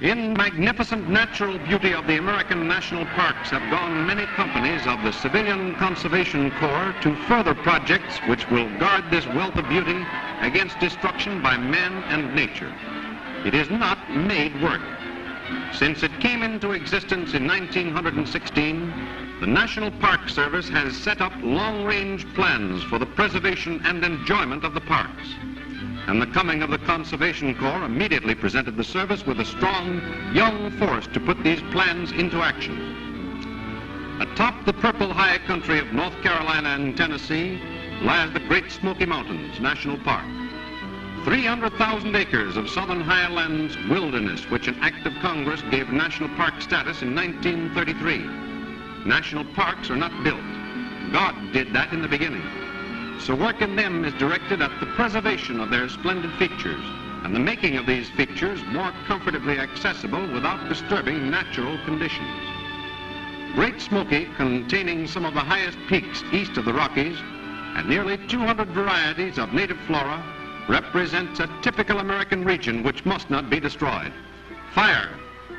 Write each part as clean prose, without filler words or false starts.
In magnificent natural beauty of the American national parks have gone many companies of the Civilian Conservation Corps to further projects which will guard this wealth of beauty against destruction by man and nature. It is not made work. Since it came into existence in 1916, the National Park Service has set up long-range plans for the preservation and enjoyment of the parks. And the coming of the Conservation Corps immediately presented the service with a strong, young force to put these plans into action. Atop the purple high country of North Carolina and Tennessee lies the Great Smoky Mountains National Park. 300,000 acres of southern highlands wilderness, which an act of Congress gave national park status in 1933. National parks are not built. God did that in the beginning. So work in them is directed at the preservation of their splendid features and the making of these features more comfortably accessible without disturbing natural conditions. Great Smoky, containing some of the highest peaks east of the Rockies and nearly 200 varieties of native flora, represents a typical American region which must not be destroyed. Fire,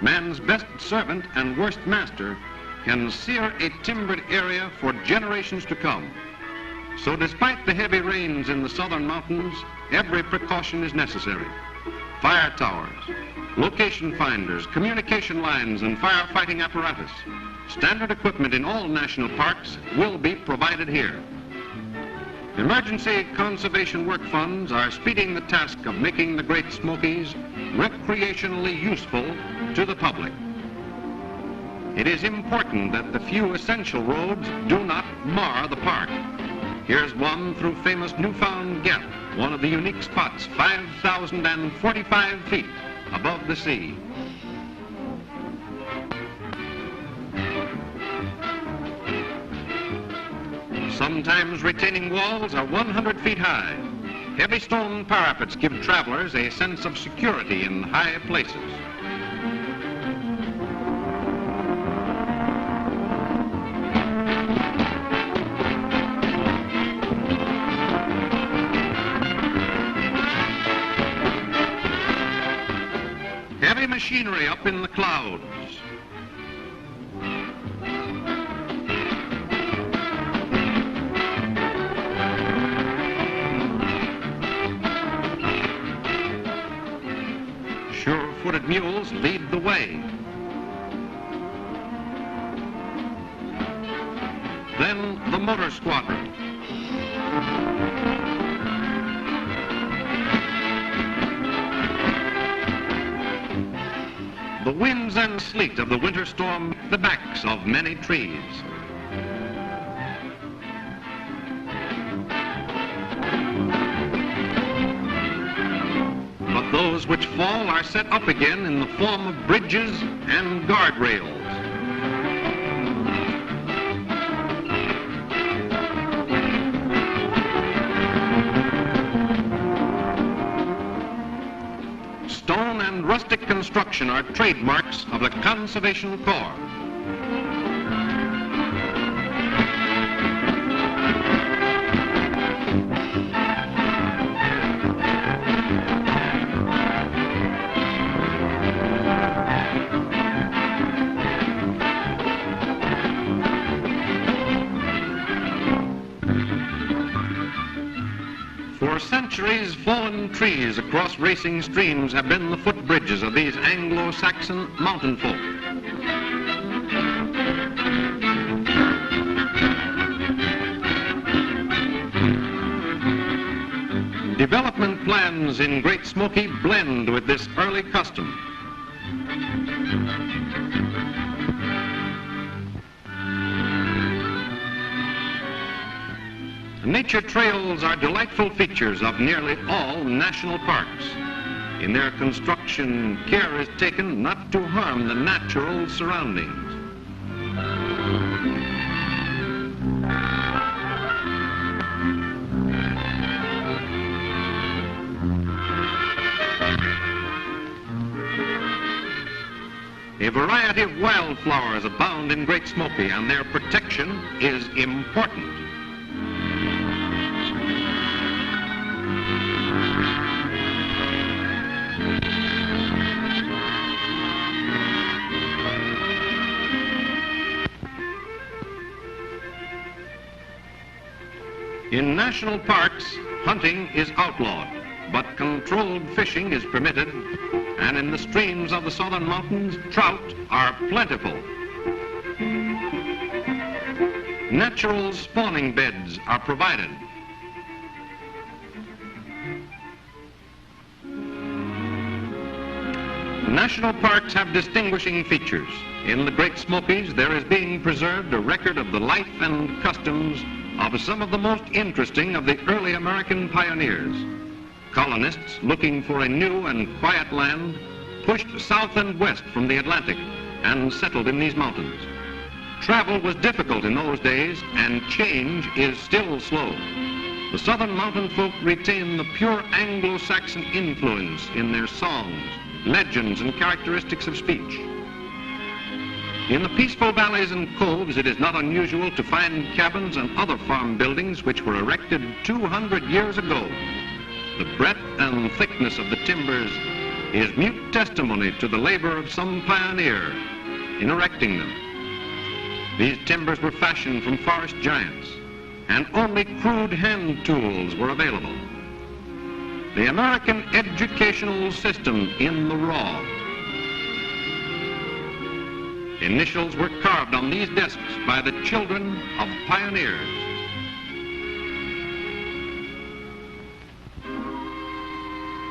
man's best servant and worst master, can sear a timbered area for generations to come. So despite the heavy rains in the southern mountains, every precaution is necessary. Fire towers, location finders, communication lines, and firefighting apparatus. Standard equipment in all national parks will be provided here. Emergency conservation work funds are speeding the task of making the Great Smokies recreationally useful to the public. It is important that the few essential roads do not mar the park. Here's one through famous Newfound Gap, one of the unique spots 5,045 feet above the sea. Sometimes retaining walls are 100 feet high. Heavy stone parapets give travelers a sense of security in high places. Heavy machinery up in the clouds. Sure-footed mules lead the way. Then the motor squadron. The winds and sleet of the winter storm hit the backs of many trees. But those which fall are set up again in the form of bridges and guardrails. Stone and rustic construction are trademarks of the Conservation Corps. For centuries, fallen trees across racing streams have been the footbridges of these Anglo-Saxon mountain folk. Development plans in Great Smoky blend with this early custom. Nature trails are delightful features of nearly all national parks. In their construction, care is taken not to harm the natural surroundings. A variety of wildflowers abound in Great Smoky, and their protection is important. In national parks, hunting is outlawed, but controlled fishing is permitted, and in the streams of the southern mountains, trout are plentiful. Natural spawning beds are provided. National parks have distinguishing features. In the Great Smokies, there is being preserved a record of the life and customs of some of the most interesting of the early American pioneers. Colonists looking for a new and quiet land pushed south and west from the Atlantic and settled in these mountains. Travel was difficult in those days, and change is still slow. The southern mountain folk retain the pure Anglo-Saxon influence in their songs, legends, and characteristics of speech. In the peaceful valleys and coves, it is not unusual to find cabins and other farm buildings which were erected 200 years ago. The breadth and thickness of the timbers is mute testimony to the labor of some pioneer in erecting them. These timbers were fashioned from forest giants, and only crude hand tools were available. The American educational system in the raw. Initials were carved on these desks by the children of pioneers.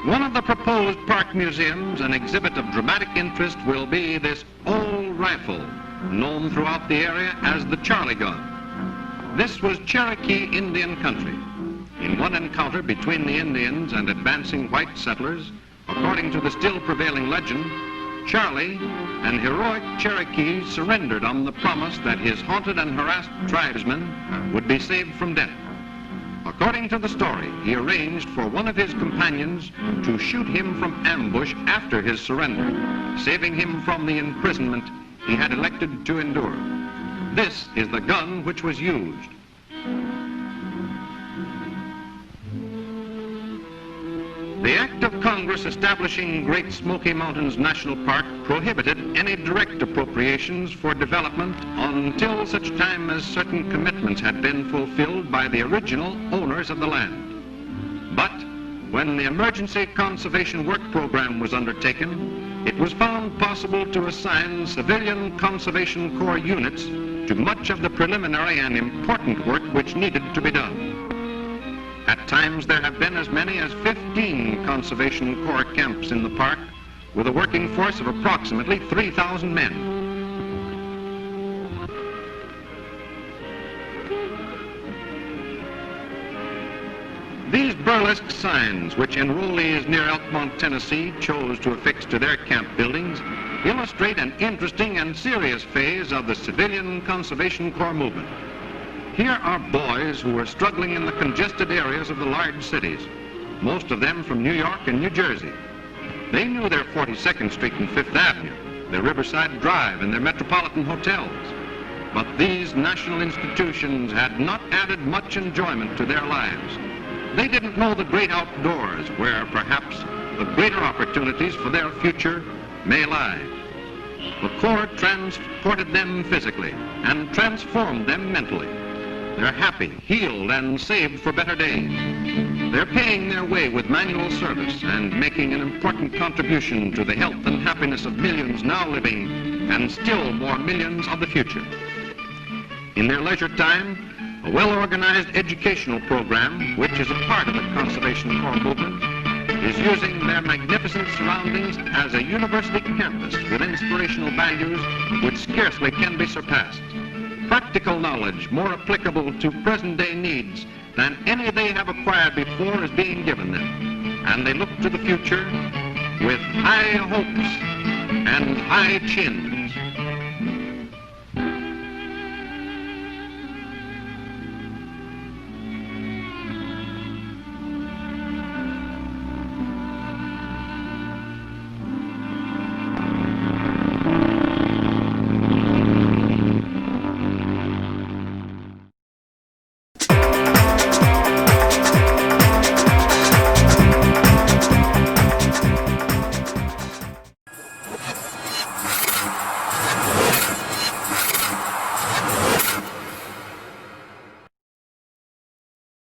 One of the proposed park museums, an exhibit of dramatic interest, will be this old rifle, known throughout the area as the Charlie gun. This was Cherokee Indian country. In one encounter between the Indians and advancing white settlers, according to the still prevailing legend, Charlie, an heroic Cherokee, surrendered on the promise that his haunted and harassed tribesmen would be saved from death. According to the story, he arranged for one of his companions to shoot him from ambush after his surrender, saving him from the imprisonment he had elected to endure. This is the gun which was used. The Act of Congress establishing Great Smoky Mountains National Park prohibited any direct appropriations for development until such time as certain commitments had been fulfilled by the original owners of the land. But when the Emergency Conservation Work Program was undertaken, it was found possible to assign civilian Conservation Corps units to much of the preliminary and important work which needed to be done. At times, there have been as many as 15 Conservation Corps camps in the park, with a working force of approximately 3,000 men. These burlesque signs, which enrollees near Elkmont, Tennessee, chose to affix to their camp buildings, illustrate an interesting and serious phase of the Civilian Conservation Corps movement. Here are boys who are struggling in the congested areas of the large cities, most of them from New York and New Jersey. They knew their 42nd Street and Fifth Avenue, their Riverside Drive, and their metropolitan hotels. But these national institutions had not added much enjoyment to their lives. They didn't know the great outdoors, where perhaps the greater opportunities for their future may lie. The Corps transported them physically and transformed them mentally. They're happy, healed, and saved for better days. They're paying their way with manual service and making an important contribution to the health and happiness of millions now living and still more millions of the future. In their leisure time, a well-organized educational program, which is a part of the Conservation Corps movement, is using their magnificent surroundings as a university campus with inspirational values which scarcely can be surpassed. Practical knowledge more applicable to present-day needs than any they have acquired before is being given them. And they look to the future with high hopes and high chins.